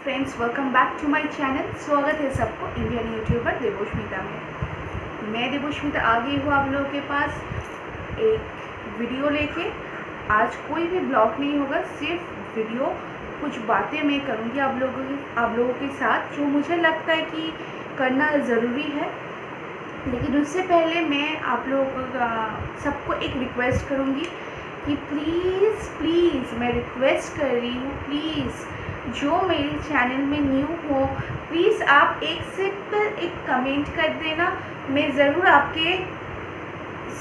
Friends, welcome back to my channel. स्वागत है सबको इंडियन यूट्यूबर देवोष्मिता में। मैं देवोष्मिता आ गई हूँ आप लोगों के पास एक वीडियो लेके। आज कोई भी ब्लॉग नहीं होगा, सिर्फ वीडियो, कुछ बातें मैं करूँगी आप लोगों के साथ जो मुझे लगता है कि करना ज़रूरी है। लेकिन उससे पहले मैं आप लोगों का सबको एक रिक्वेस्ट करूँगी कि प्लीज़ मैं रिक्वेस्ट कर रही हूँ, प्लीज़ जो मेरे चैनल में न्यू हो, प्लीज़ आप एक सिंपल एक कमेंट कर देना। मैं ज़रूर आपके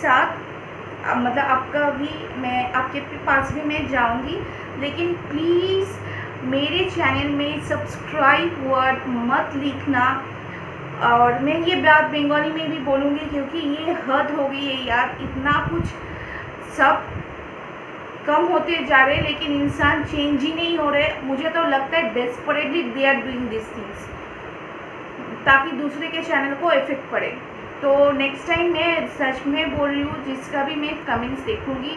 साथ मतलब आपका भी मैं आपके पास भी मैं जाऊंगी, लेकिन प्लीज़ मेरे चैनल में सब्सक्राइब वर्ड मत लिखना। और मैं ये बात बंगाली में भी बोलूँगी क्योंकि ये हद हो गई है यार। इतना कुछ सब कम होते जा रहे लेकिन इंसान चेंज ही नहीं हो रहे। मुझे तो लगता है desperately they are doing this things ताकि दूसरे के चैनल को इफेक्ट पड़े। तो नेक्स्ट टाइम मैं सच में बोल रही हूँ, जिसका भी मैं कमेंट्स देखूँगी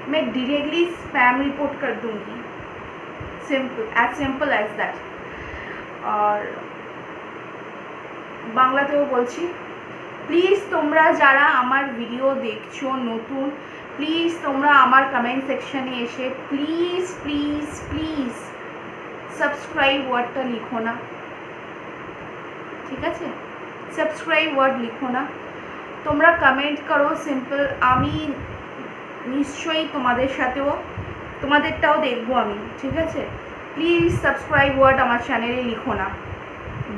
मैं डायरेक्टली स्पैम रिपोर्ट कर दूँगी। Simple as that. और बांग्लातेও বলছি, প্লিজ তোমরা যারা আমার ভিডিও দেখছো নতুন, প্লিজ তোমরা আমার কমেন্ট সেকশনে এসে প্লিজ সাবস্ক্রাইব ওয়ার্ডটা লিখো না, ঠিক আছে? সাবস্ক্রাইব ওয়ার্ড লিখো না, তোমরা কমেন্ট করো সিম্পল। আমি নিশ্চয়ই তোমাদেরটাও দেখবো আমি, ঠিক আছে? প্লিজ সাবস্ক্রাইব ওয়ার্ড আমার চ্যানেলে লিখো না।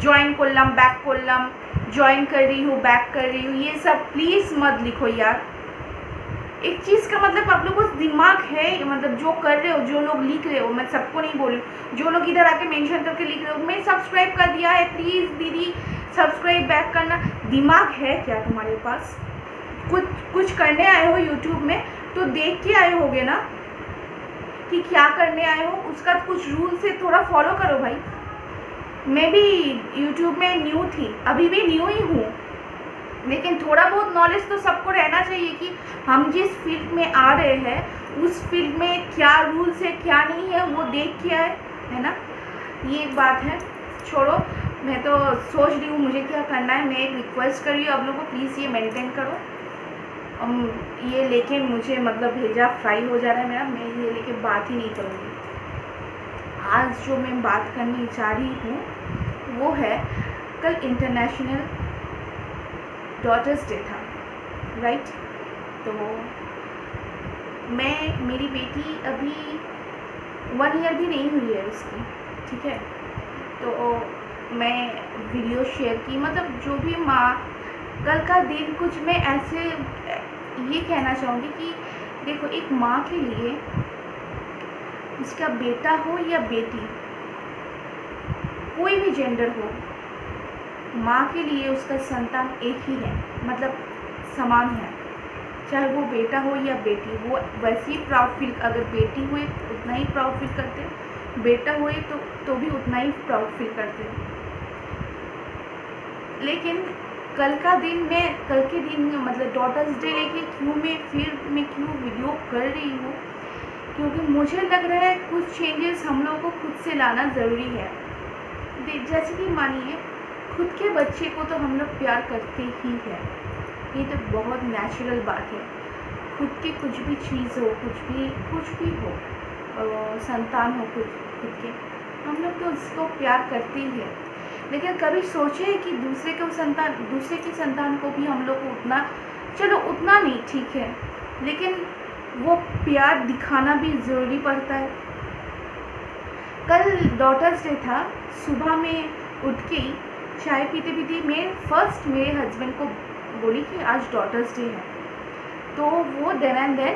ज्वाइन करलाम, बैक करलाम, ज्वाइन कर रही हूँ, बैक कर रही हूँ, ये सब प्लीज़ मत लिखो यार। एक चीज़ का मतलब आप लोगों को दिमाग है, मतलब जो कर रहे हो, जो लोग लिख रहे हो, मैं सबको नहीं बोल रही हूँ, जो लोग इधर आके मेंशन करके लिख रहे हो, मैं सब्सक्राइब कर दिया है, प्लीज़ दीदी सब्सक्राइब बैक करना। दिमाग है क्या तुम्हारे पास? कुछ करने आए हो यूट्यूब में तो देख के आए होगे ना कि क्या करने आए हो, उसका कुछ रूल से थोड़ा फॉलो करो भाई। मैं भी यूट्यूब में न्यू थी, अभी भी न्यू ही हूँ, लेकिन थोड़ा बहुत नॉलेज तो सबको रहना चाहिए कि हम जिस फील्ड में आ रहे हैं उस फील्ड में क्या रूल्स है क्या नहीं है वो देख के आए, है ना? ये एक बात है। छोड़ो, मैं तो सोच रही हूँ मुझे क्या करना है। मैं एक रिक्वेस्ट कर रही हूँ आप लोगों को, प्लीज़ ये मेंटेन करो। ये लेके मुझे मतलब भेजा फ्राई हो जा रहा है मेरा, मैं ये लेके बात ही नहीं करूँगी। आज जो मैं बात करने जा रही हूँ वो है, कल इंटरनेशनल डॉटर्स डे था, राइट? तो मेरी बेटी अभी 1 ईयर भी नहीं हुई है उसकी, ठीक है? तो मैं वीडियो शेयर की, मतलब जो भी माँ, कल का दिन कुछ मैं ऐसे ये कहना चाहूँगी कि देखो, एक माँ के लिए उसका बेटा हो या बेटी, कोई भी जेंडर हो, माँ के लिए उसका संतान एक ही है, मतलब समान है। चाहे वो बेटा हो या बेटी, वो वैसे ही प्राउड फील, अगर बेटी हुए तो उतना ही प्राउड फील करते हैं, बेटा हुए तो भी उतना ही प्राउड फील करते हैं। लेकिन कल के दिन मतलब डॉटर्स डे लेके मैं क्यों वीडियो कर रही हूँ, क्योंकि मुझे लग रहा है कुछ चेंजेस हम लोगों को खुद से लाना ज़रूरी है। जैसे कि मानिए, खुद के बच्चे को तो हम लोग प्यार करते ही हैं, ये तो बहुत नेचुरल बात है। खुद की कुछ भी चीज़ हो, कुछ भी हो, संतान हो खुद के, हम लोग तो उसको प्यार करते ही है। लेकिन कभी सोचे कि दूसरे की संतान को भी हम लोग को उतना नहीं, ठीक है, लेकिन वो प्यार दिखाना भी ज़रूरी पड़ता है। कल डॉटर्स डे था, सुबह में उठ के ही चाय पीते मैं फर्स्ट मेरे हस्बैंड को बोली कि आज डॉटर्स डे है, तो वो देन एंड देन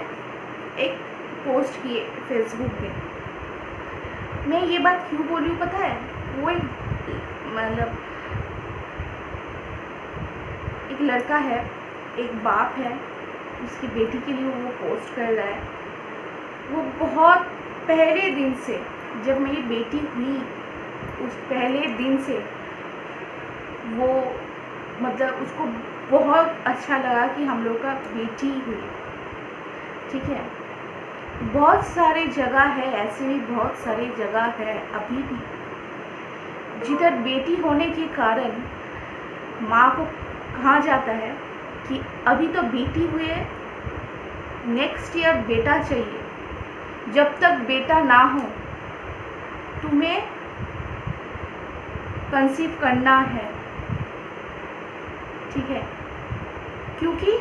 एक पोस्ट किए फेसबुक पे। मैं ये बात क्यों बोली हूँ पता है? वो मतलब एक लड़का है, एक बाप है, उसकी बेटी के लिए वो पोस्ट कर रहा है। वो बहुत पहले दिन से, जब मेरी बेटी हुई उस पहले दिन से वो मतलब उसको बहुत अच्छा लगा कि हम लोग का बेटी हुई, ठीक है? बहुत सारे जगह है, ऐसे भी बहुत सारी जगह है अभी भी जिधर बेटी होने के कारण माँ को कहा जाता है कि अभी तो बेटी हुई है, नेक्स्ट ईयर बेटा चाहिए, जब तक बेटा ना हो तुम्हें कंसीव करना है, ठीक है, क्योंकि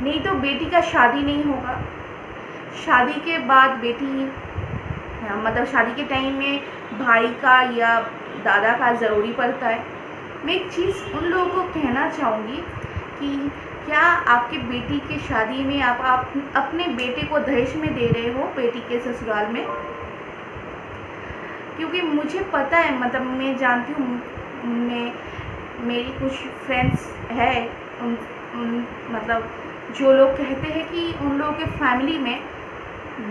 नहीं तो बेटी का शादी नहीं होगा। शादी के बाद बेटी मतलब शादी के टाइम में भाई का या दादा का ज़रूरी पड़ता है। मैं एक चीज़ उन लोगों को कहना चाहूँगी कि क्या आपके बेटी की शादी में आप अपने बेटे को दहेज में दे रहे हो बेटी के ससुराल में? क्योंकि मुझे पता है, मतलब मैं जानती हूँ, मेरी कुछ फ्रेंड्स है मतलब जो लोग कहते हैं कि उन लोगों के फैमिली में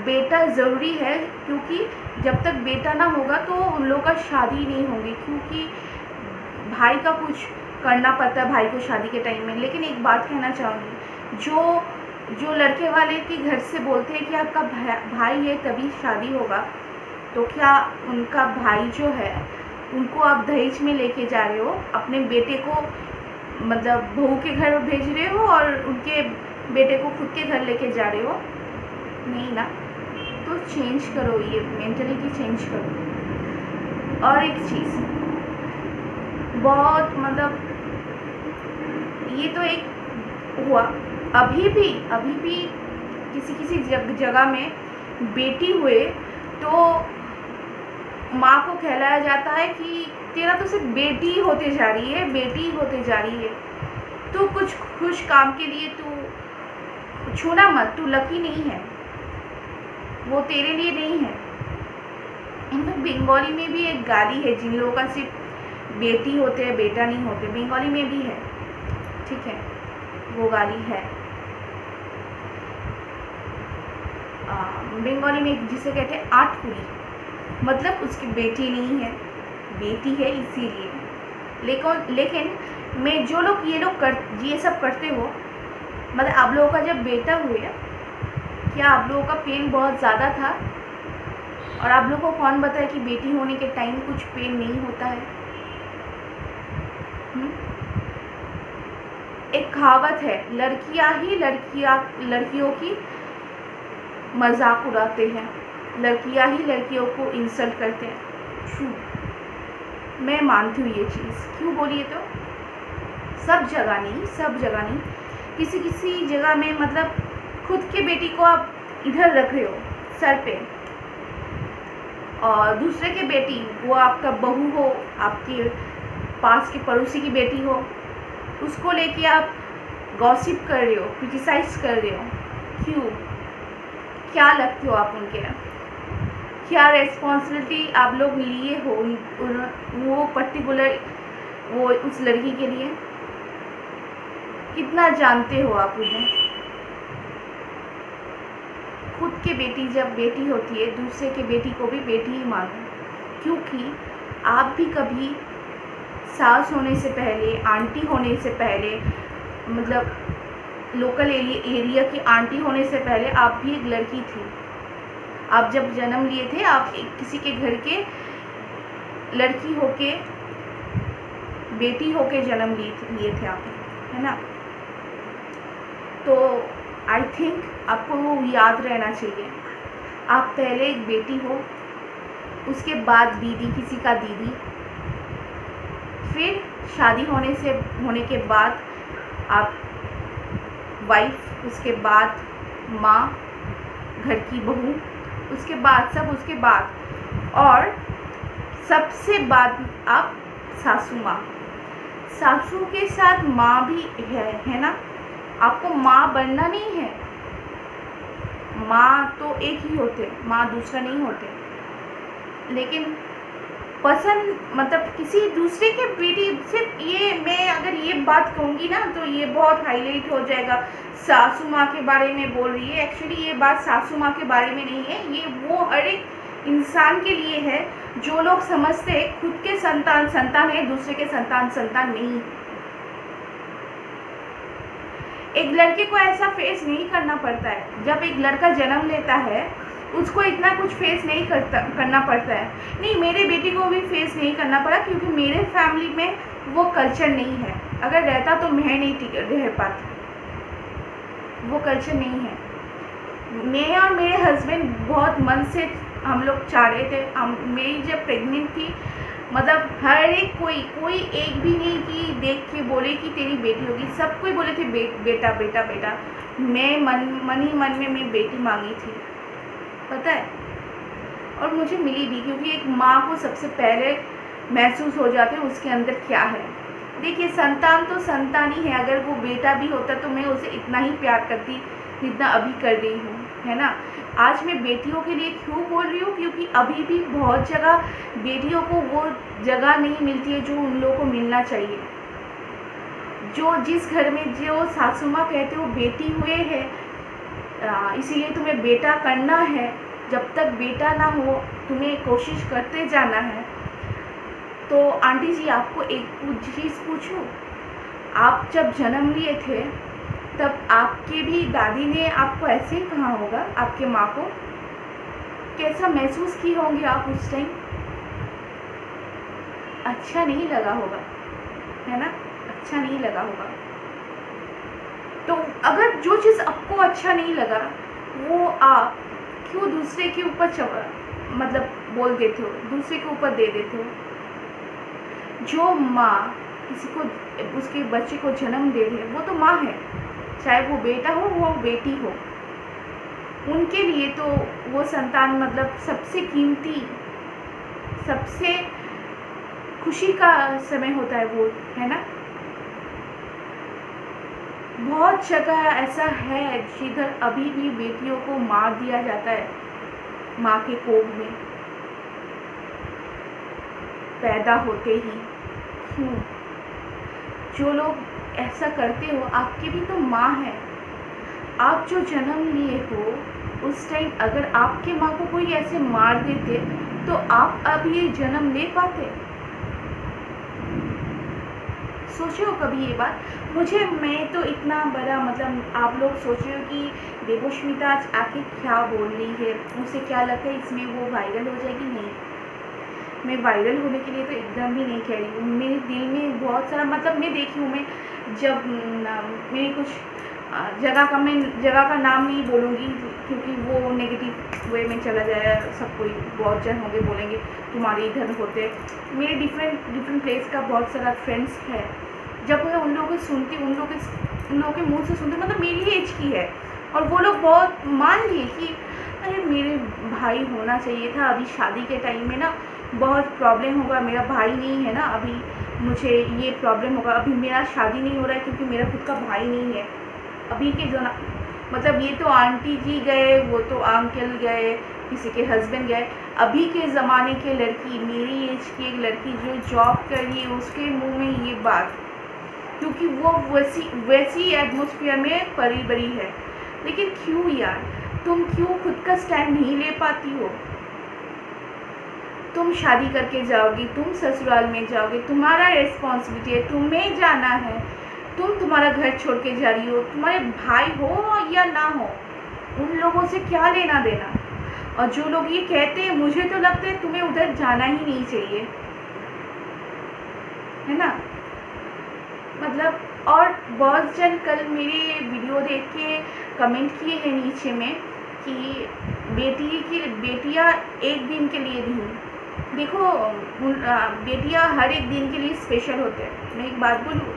बेटा ज़रूरी है, क्योंकि जब तक बेटा ना होगा तो उन लोगों का शादी नहीं होगी, क्योंकि भाई का कुछ करना पड़ता है भाई को शादी के टाइम में। लेकिन एक बात कहना चाहूँगी, जो लड़के वाले के घर से बोलते हैं कि आपका भाई है तभी शादी होगा, तो क्या उनका भाई जो है उनको आप दहेज में लेके जा रहे हो, अपने बेटे को मतलब बहू के घर भेज रहे हो और उनके बेटे को खुद के घर लेके जा रहे हो? नहीं ना। तो चेंज करो, ये मेंटालिटी चेंज करो। और एक चीज़ बहुत मतलब ये तो एक हुआ, अभी भी किसी जगह में बेटी हुए तो माँ को कहलाया जाता है कि तेरा तो सिर्फ बेटी ही होते जा रही है, बेटी ही होते जा रही है, तू कुछ खुश काम के लिए तू छूना मत, तू लकी नहीं है, वो तेरे लिए नहीं है। इनफैक्ट बंगाली में भी एक गाली है, जिन लोगों का सिर्फ बेटी होते हैं बेटा नहीं होते, बंगाली में भी है, ठीक है, वो गाली है। बंगाली में जिसे कहते हैं आठ कुड़ी, मतलब उसकी बेटी नहीं है, बेटी है इसीलिए। लेकिन मैं जो लोग ये सब करते हो, मतलब आप लोगों का जब बेटा हुए, क्या आप लोगों का पेन बहुत ज़्यादा था? और आप लोगों को कौन बताया कि बेटी होने के टाइम कुछ पेन नहीं होता है? एक कहावत है, लड़कियां ही लड़कियों की मजाक उड़ाते हैं, लड़कियां ही लड़कियों को इंसल्ट करते हैं। ट्रू, मैं मानती हूँ ये चीज़। क्यों बोलिए तो सब जगह नहीं, किसी जगह में मतलब खुद के बेटी को आप इधर रख रहे हो सर पे, और दूसरे के बेटी, वो आपका बहू हो, आपके पास के पड़ोसी की बेटी हो, उसको लेके आप गॉसिप कर रहे हो, क्रिटिसाइज कर रहे हो। क्यों? क्या लगते हो आप उनके? क्या रेस्पॉन्सिबिलिटी आप लोग लिए हो वो पर्टिकुलर वो उस लड़की के लिए? कितना जानते हो आप उन्हें? खुद के बेटी जब बेटी होती है, दूसरे के बेटी को भी बेटी ही मानो, क्योंकि आप भी कभी सास होने से पहले, आंटी होने से पहले, मतलब लोकल एरिया की आंटी होने से पहले आप भी एक लड़की थी। आप जब जन्म लिए थे, आप किसी के घर के लड़की होके, बेटी होके जन्म लिए थे आप, है ना? तो आई थिंक आपको वो याद रहना चाहिए, आप पहले एक बेटी हो, उसके बाद दीदी, किसी का दीदी, फिर शादी होने के बाद आप वाइफ, उसके बाद माँ, घर की बहू, उसके बाद और सबसे बाद आप सासू माँ। सासू के साथ माँ भी है ना? आपको माँ बनना नहीं है, माँ तो एक ही होते, माँ दूसरा नहीं होते। लेकिन पसंद मतलब किसी दूसरे के बेटी, सिर्फ ये मैं अगर ये बात कहूँगी ना तो ये बहुत हाईलाइट हो जाएगा, सासू माँ के बारे में बोल रही है। एक्चुअली ये बात सासू माँ के बारे में नहीं है, ये वो हर एक इंसान के लिए है जो लोग समझते हैं खुद के संतान है, दूसरे के संतान नहीं। एक लड़के को ऐसा फेस नहीं करना पड़ता है। जब एक लड़का जन्म लेता है उसको इतना कुछ फेस नहीं करना पड़ता है। नहीं, मेरे बेटी को भी फेस नहीं करना पड़ा, क्योंकि मेरे फैमिली में वो कल्चर नहीं है। अगर रहता तो मैं नहीं रह पाती, वो कल्चर नहीं है। मैं और मेरे हस्बैंड बहुत मन से हम लोग चाह रहे थे। मेरी जब प्रेग्नेंट थी, मतलब हर एक कोई एक भी नहीं कि देख के बोले कि तेरी बेटी होगी, सब कोई बोले थे बेटा बेटा बेटा। मैं मन ही मन में मैं बेटी मांगी थी, पता है, और मुझे मिली भी, क्योंकि एक माँ को सबसे पहले महसूस हो जाते है उसके अंदर क्या है। देखिए, संतान तो संतान ही है। अगर वो बेटा भी होता तो मैं उसे इतना ही प्यार करती जितना अभी कर रही हूँ, है ना। आज मैं बेटियों के लिए क्यों बोल रही हूँ, क्योंकि अभी भी बहुत जगह बेटियों को वो जगह नहीं मिलती है जो उन लोगों को मिलना चाहिए। जो जिस घर में जो सासू माँ कहते हो बेटी हुए है, इसीलिए तुम्हें बेटा करना है, जब तक बेटा ना हो तुम्हें कोशिश करते जाना है। तो आंटी जी, आपको एक चीज़ पूछूं, आप जब जन्म लिए थे तब आपके भी दादी ने आपको ऐसे ही कहा होगा, आपके माँ को कैसा महसूस की होंगे आप उस टाइम? अच्छा नहीं लगा होगा, है ना, अच्छा नहीं लगा होगा। तो अगर जो चीज़ आपको अच्छा नहीं लगा वो आप क्यों दूसरे के ऊपर मतलब बोल देते हो, दूसरे के ऊपर दे देते हो? जो माँ किसी को उसके बच्चे को जन्म दे रही है वो तो माँ है, चाहे वो बेटा हो वो बेटी हो। उनके लिए तो वो संतान मतलब सबसे कीमती, सबसे खुशी का समय होता है वो, है ना। बहुत जगह ऐसा है जिधर अभी भी बेटियों को मार दिया जाता है माँ के कोख में पैदा होते ही। क्यों? जो लोग ऐसा करते हो, आपकी भी तो माँ है। आप जो जन्म लिए हो उस टाइम अगर आपके माँ को कोई ऐसे मार देते तो आप अब ये जन्म ले पाते? सोचे हो कभी ये बात? मैं तो इतना बड़ा, मतलब आप लोग सोचे हो कि देवोष्मिता आज आके क्या बोल रही है, उसे क्या लगता है इसमें वो वायरल हो जाएगी? नहीं, मैं वायरल होने के लिए तो एकदम भी नहीं कह रही हूँ। मेरे दिल में बहुत सारा, मतलब मैं देखी हूँ, मैं जब मेरी कुछ जगह का नाम नहीं बोलूँगी क्योंकि वो नेगेटिव वे में चला जाए, सब कोई बहुत जन होंगे बोलेंगे तुम्हारे इधर होते। मेरे डिफरेंट प्लेस का बहुत सारा फ्रेंड्स है। जब मैं उन लोगों को सुनती, उन लोगों के मुँह से सुनती, मतलब मेरी एज की है, और वो लोग बहुत मान लिए कि अरे मेरे भाई होना चाहिए था, अभी शादी के टाइम में ना बहुत प्रॉब्लम होगा, मेरा भाई नहीं है ना, अभी मुझे ये प्रॉब्लम होगा, अभी मेरा शादी नहीं हो रहा है क्योंकि मेरा खुद का भाई नहीं है। अभी के जो ना, मतलब ये तो आंटी जी गए, वो तो अंकल गए, किसी के हस्बैंड गए, अभी के ज़माने के लड़की, मेरी एज की एक लड़की जो जॉब कर रही है, उसके मुंह में ये बात, क्योंकि वो वैसी एटमॉस्फेयर में पली बड़ी है। लेकिन क्यों यार, तुम क्यों खुद का स्टैंड नहीं ले पाती हो? तुम शादी करके जाओगी, तुम ससुराल में जाओगे, तुम्हारा रिस्पॉन्सिबिलिटी है, तुम्हें जाना है। तुम तुम्हारा घर छोड़ के जा रही हो, तुम्हारे भाई हो या ना हो, उन लोगों से क्या लेना देना। और जो लोग ये कहते हैं, मुझे तो लगता है तुम्हें उधर जाना ही नहीं चाहिए, है ना। मतलब और बहुत जन कल मेरे वीडियो देख के कमेंट किए हैं नीचे में कि बेटियां एक दिन के लिए नहीं। देखो, बेटियां हर एक दिन के लिए स्पेशल होते हैं। मैं एक बात बोलूँ,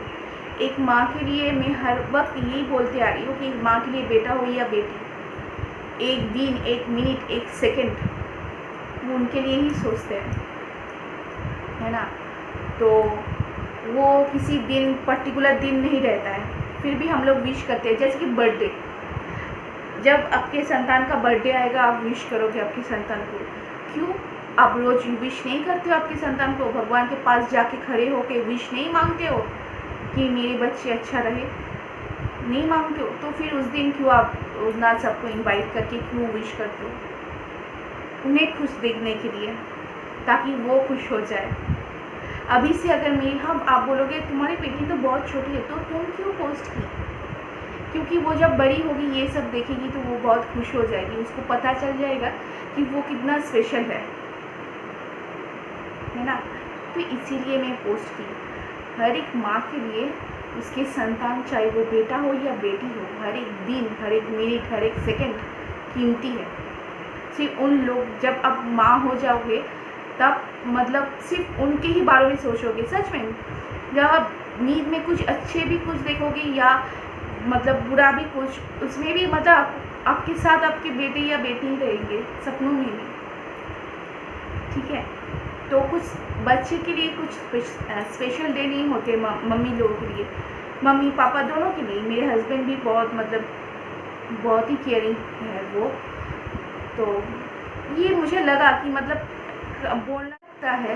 एक माँ के लिए मैं हर वक्त यही बोलते आ रही हूँ कि माँ के लिए बेटा हो या बेटी, एक दिन, एक मिनट, एक सेकंड वो उनके लिए ही सोचते हैं, है ना। तो वो किसी दिन, पर्टिकुलर दिन नहीं रहता है, फिर भी हम लोग विश करते हैं। जैसे कि बर्थडे, जब आपके संतान का बर्थडे आएगा आप विश करोगे आपकी संतान को। क्यों? आप रोज विश नहीं करते हो आपके संतान को? भगवान के पास जाके खड़े होके विश नहीं मांगते हो कि मेरे बच्चे अच्छा रहे? नहीं मांगते हो तो फिर उस दिन क्यों आप ना सबको इनवाइट करके क्यों विश करते हो? उन्हें खुश देखने के लिए, ताकि वो खुश हो जाए। अभी से अगर आप बोलोगे तुम्हारी बेटी तो बहुत छोटी है, तो तुम क्यों पोस्ट की? क्योंकि वो जब बड़ी होगी ये सब देखेगी तो वो बहुत खुश हो जाएगी, उसको पता चल जाएगा कि वो कितना स्पेशल है ना। तो इसीलिए मैं पोस्ट की। हर एक माँ के लिए उसके संतान, चाहे वो बेटा हो या बेटी हो, हर एक दिन, हर एक मिनट, हर एक सेकंड कीमती है। सिर्फ उन लोग, जब आप माँ हो जाओगे तब मतलब सिर्फ उनके ही बारे में सोचोगे। सच में जब आप नींद में कुछ अच्छे भी कुछ देखोगे या मतलब बुरा भी कुछ, उसमें भी मतलब आपके साथ आपके बेटे या बेटी ही रहेंगे सपनों में भी। ठीक है, तो कुछ बच्चे के लिए कुछ स्पेशल डे नहीं होते मम्मी लोगों के लिए, मम्मी पापा दोनों के लिए। मेरे हस्बैंड भी बहुत ही केयरिंग है वो। तो ये मुझे लगा कि मतलब बोलना लगता है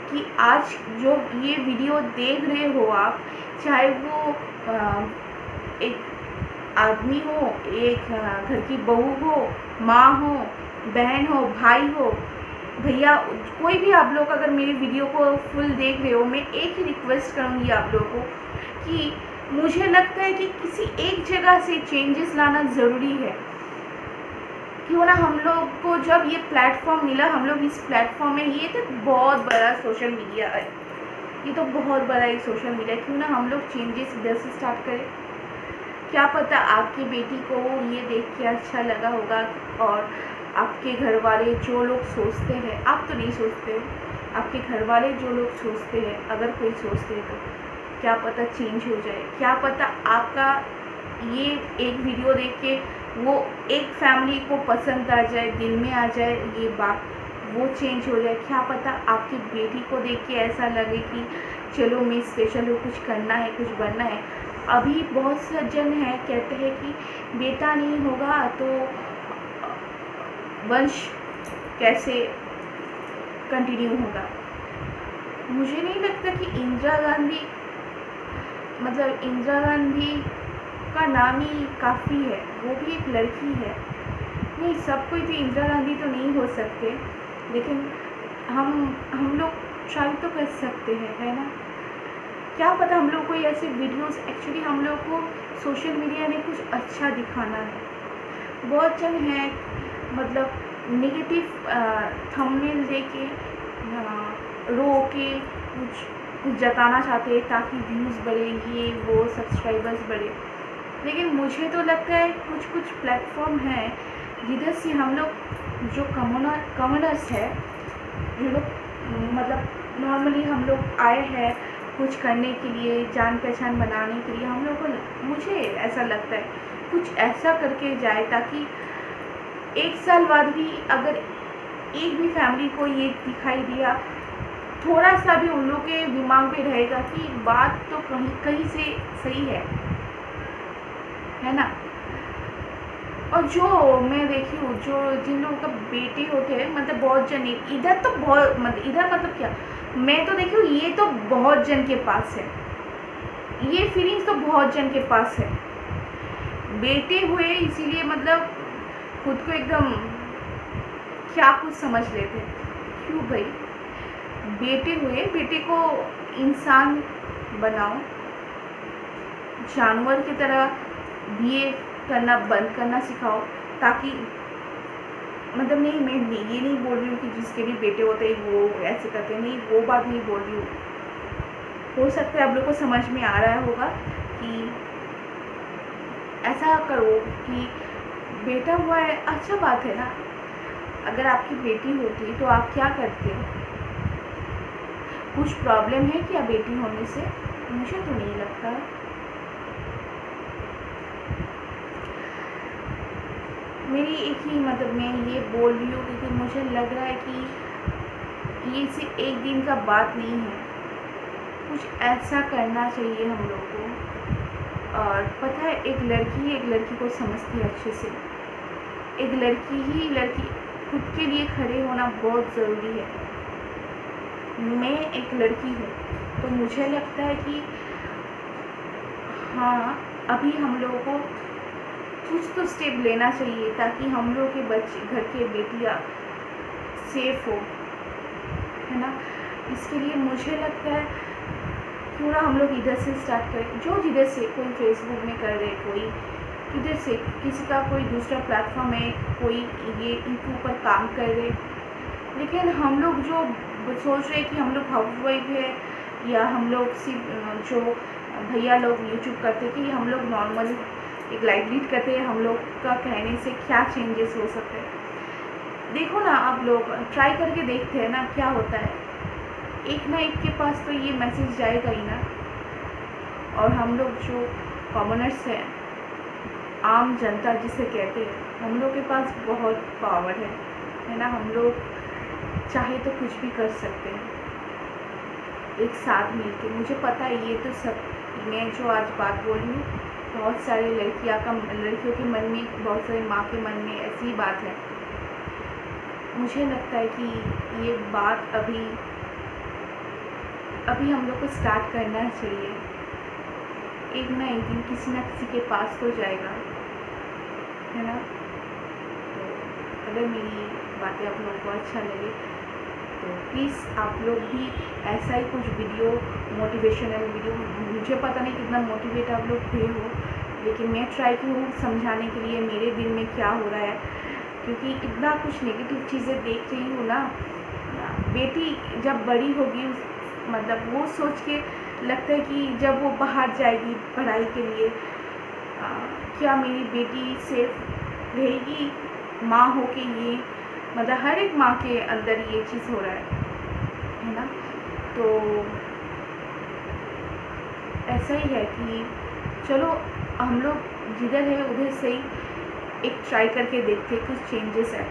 कि आज जो ये वीडियो देख रहे हो आप, चाहे वो एक आदमी हो, एक घर की बहू हो, माँ हो, बहन हो, भाई हो, भैया, कोई भी आप लोग अगर मेरी वीडियो को फुल देख रहे हो, मैं एक ही रिक्वेस्ट करूँगी आप लोगों को कि मुझे लगता है कि किसी एक जगह से चेंजेस लाना ज़रूरी है। क्यों ना हम लोग को जब ये प्लेटफॉर्म मिला, हम लोग इस प्लेटफॉर्म में, ये तो बहुत बड़ा सोशल मीडिया है, ये तो बहुत बड़ा एक सोशल मीडिया, क्यों ना हम लोग चेंजेस इधर से स्टार्ट करें। क्या पता आपकी बेटी को ये देख के अच्छा लगा होगा, और आपके घर वाले जो लोग सोचते हैं, आप तो नहीं सोचते, आपके घर वाले जो लोग सोचते हैं, अगर कोई सोचते हैं तो क्या पता चेंज हो जाए। क्या पता आपका ये एक वीडियो देख के वो एक फैमिली को पसंद आ जाए, दिल में आ जाए ये बात, वो चेंज हो जाए। क्या पता आपकी बेटी को देख के ऐसा लगे कि चलो मैं स्पेशल हूँ, कुछ करना है, कुछ बनना है। अभी बहुत सज्जन हैं कहते हैं कि बेटा नहीं होगा तो वंश कैसे कंटिन्यू होगा। मुझे नहीं लगता कि इंदिरा गांधी का नाम ही काफ़ी है, वो भी एक लड़की है। नहीं, सब कोई भी इंदिरा गांधी तो नहीं हो सकते, लेकिन हम लोग ट्राई तो कर सकते हैं, है ना। क्या पता हम लोग को ऐसे वीडियोस, एक्चुअली हम लोग को सोशल मीडिया में कुछ अच्छा दिखाना है। बहुत जन हैं मतलब नेगेटिव थंबनेल देके रो के कुछ जताना चाहते हैं ताकि व्यूज़ बढ़े, ये वो सब्सक्राइबर्स बढ़े। लेकिन मुझे तो लगता है कुछ प्लेटफॉर्म हैं जिधर से हम लोग जो कमनर्स है, जो लोग मतलब नॉर्मली हम लोग आए हैं कुछ करने के लिए, जान पहचान बनाने के लिए, हम लोग को, मुझे ऐसा लगता है कुछ ऐसा करके जाए ताकि 1 साल बाद भी अगर एक भी फैमिली को ये दिखाई दिया, थोड़ा सा भी उन लोग के दिमाग में रहेगा कि बात तो कहीं से सही है ना। और जो मैं देखी हूँ, जो जिन लोगों का बेटे होते हैं, मतलब बहुत जन इधर तो बहुत इधर मतलब क्या, मैं तो देखी हूँ ये तो बहुत जन के पास है, ये फीलिंग्स तो बहुत जन के पास है। बेटे हुए इसीलिए मतलब खुद को एकदम क्या कुछ समझ लेते। क्यों भाई, बेटे हुए, बेटे को इंसान बनाओ, जानवर की तरह बिहेव करना बंद करना सिखाओ, ताकि मतलब नहीं, मैं ये नहीं बोल रही हूँ कि जिसके भी बेटे होते हैं वो ऐसे करते हैं, नहीं, वो बात नहीं बोल रही हूँ। हो सकता है आप लोग को समझ में आ रहा होगा कि ऐसा करो कि बेटा हुआ है, अच्छा बात है ना। अगर आपकी बेटी होती तो आप क्या करते? कुछ प्रॉब्लम है क्या बेटी होने से? मुझे तो नहीं लगता। मेरी एक ही मतलब मैं ये बोल रही हूँ क्योंकि मुझे लग रहा है कि ये सिर्फ एक दिन का बात नहीं है, कुछ ऐसा करना चाहिए हम लोग को। और पता है, एक लड़की को समझती है अच्छे से। एक लड़की खुद के लिए खड़े होना बहुत ज़रूरी है। मैं एक लड़की हूँ तो मुझे लगता है कि हाँ, अभी हम लोगों को कुछ तो स्टेप लेना चाहिए ताकि हम लोग के बच्चे, घर के बेटियाँ सेफ हो, है ना। इसके लिए मुझे लगता है क्यों ना हम लोग इधर से स्टार्ट करें, जो जिधर से, कोई फेसबुक में कर रहे, कोई किधर से किसी का कोई दूसरा प्लेटफॉर्म है, कोई ये इनके ऊपर काम कर रहे, लेकिन हम लोग जो सोच रहे हैं कि हम लोग हाउसवाइफ है या हम लोग सिर्फ जो भैया लोग यूट्यूब करते कि हम लोग नॉर्मल एक लाइफ लीड करते हैं, हम लोग का कहने से क्या चेंजेस हो सकते हैं। देखो ना, आप लोग ट्राई करके देखते हैं ना क्या होता है। एक ना एक के पास तो ये मैसेज जाएगा ही ना। और हम लोग जो कॉमनर्स हैं, आम जनता जिसे कहते हैं, हम लोग के पास बहुत पावर है ना। हम लोग चाहे तो कुछ भी कर सकते हैं एक साथ मिलके। मुझे पता है ये तो सब, मैं जो आज बात बोल रही हूँ, बहुत सारे लड़कियों के मन में, बहुत सारे माँ के मन में ऐसी बात है। मुझे लगता है कि ये बात अभी हम लोग को स्टार्ट करना चाहिए। एक ना एक दिन किसी ना किसी के पास तो जाएगा, है ना। तो अगर मेरी बातें आप लोगों को अच्छा लगे तो प्लीज़ आप लोग भी ऐसा ही कुछ वीडियो, मोटिवेशनल वीडियो, मुझे पता नहीं कितना मोटिवेट आप लोग हुए हो, लेकिन मैं ट्राई की हूँ समझाने के लिए मेरे दिल में क्या हो रहा है, क्योंकि इतना कुछ नेगेटिव चीज़ें देख रही हूँ ना। बेटी जब बड़ी होगी, मतलब वो सोच के लगता है कि जब वो बाहर जाएगी पढ़ाई के लिए, क्या मेरी बेटी सेफ रहेगी माँ हो के, ये मतलब हर एक माँ के अंदर ये चीज़ हो रहा है ना। तो ऐसा ही है कि चलो हम लोग जिधर है उधर से ही एक ट्राई करके देखते, कुछ चेंजेस है।